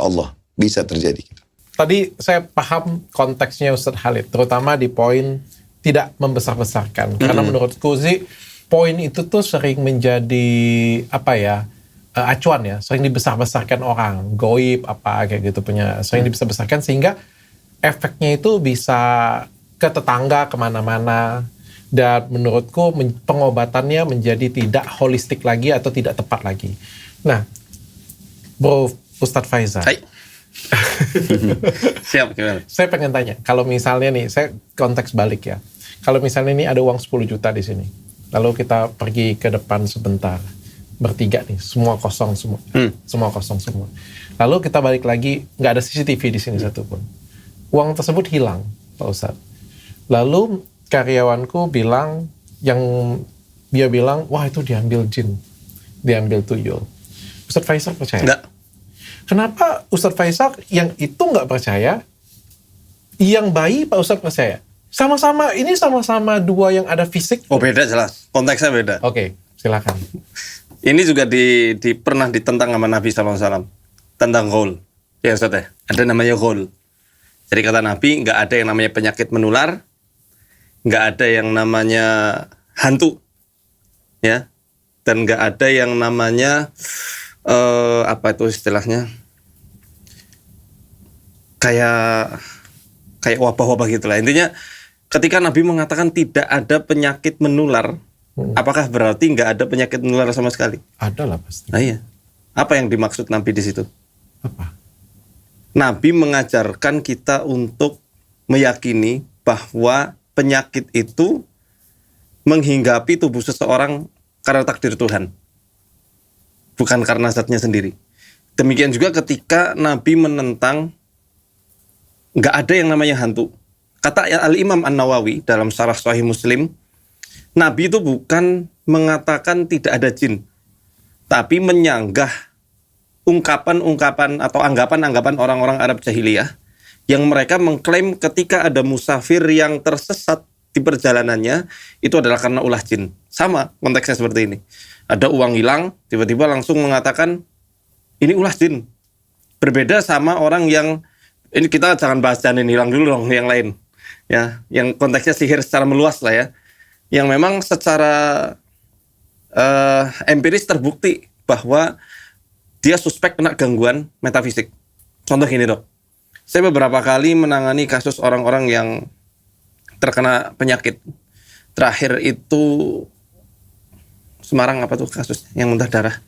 Allah bisa terjadi. Tadi saya paham konteksnya Ustaz Khalid, terutama di poin tidak membesar-besarkan. Karena menurutku sih poin itu tuh sering menjadi acuan ya, sering dibesar-besarkan orang, goib apa kayak gitu punya, sering dibesar-besarkan sehingga efeknya itu bisa ke tetangga kemana-mana. Dan menurutku pengobatannya menjadi tidak holistik lagi atau tidak tepat lagi. Nah, Bro Ustadz Faizal. Hai. Siap, gimana? Saya pengen tanya, kalau misalnya nih, saya konteks balik ya. Kalau misalnya nih ada uang 10 juta di sini. Lalu kita pergi ke depan sebentar. Bertiga nih, semua kosong semua. Semua kosong semua. Lalu kita balik lagi, nggak ada CCTV di sini satupun. Uang tersebut hilang, Pak Ustadz. Lalu karyawanku bilang, dia bilang, wah itu diambil jin. Diambil tuyul. Ustadz Faisal percaya? Enggak. Kenapa Ustadz Faisal yang itu nggak percaya, yang bayi Pak Ustadz percaya? Sama-sama dua yang ada fisik. Oh beda jelas, konteksnya beda. Oke, silakan. Ini juga pernah ditentang sama Nabi SAW tentang ghaul. Ya Ustaz ya, ada namanya ghaul. Jadi kata Nabi, nggak ada yang namanya penyakit menular, nggak ada yang namanya hantu, ya, dan nggak ada yang namanya apa itu istilahnya? Kayak wabah-wabah gitulah. Intinya ketika Nabi mengatakan tidak ada penyakit menular, apakah berarti nggak ada penyakit menular sama sekali? Ada lah pasti. Nah iya. Apa yang dimaksud Nabi di situ? Apa? Nabi mengajarkan kita untuk meyakini bahwa penyakit itu menghinggapi tubuh seseorang karena takdir Tuhan, bukan karena zatnya sendiri. Demikian juga ketika Nabi menentang nggak ada yang namanya hantu. Kata Al-Imam An-Nawawi dalam Syarah Sahih Muslim, Nabi itu bukan mengatakan tidak ada jin, tapi menyanggah ungkapan-ungkapan atau anggapan-anggapan orang-orang Arab jahiliyah yang mereka mengklaim ketika ada musafir yang tersesat di perjalanannya itu adalah karena ulah jin. Sama konteksnya seperti ini. Ada uang hilang, tiba-tiba langsung mengatakan ini ulah jin. Berbeda sama orang yang, ini kita jangan bahas janin hilang dulu dong, yang lain. Ya, yang konteksnya sihir secara meluas lah ya. Yang memang secara empiris terbukti bahwa dia suspek kena gangguan metafisik. Contoh gini dok, saya beberapa kali menangani kasus orang-orang yang terkena penyakit. Terakhir itu Semarang apa tuh kasus yang muntah darah?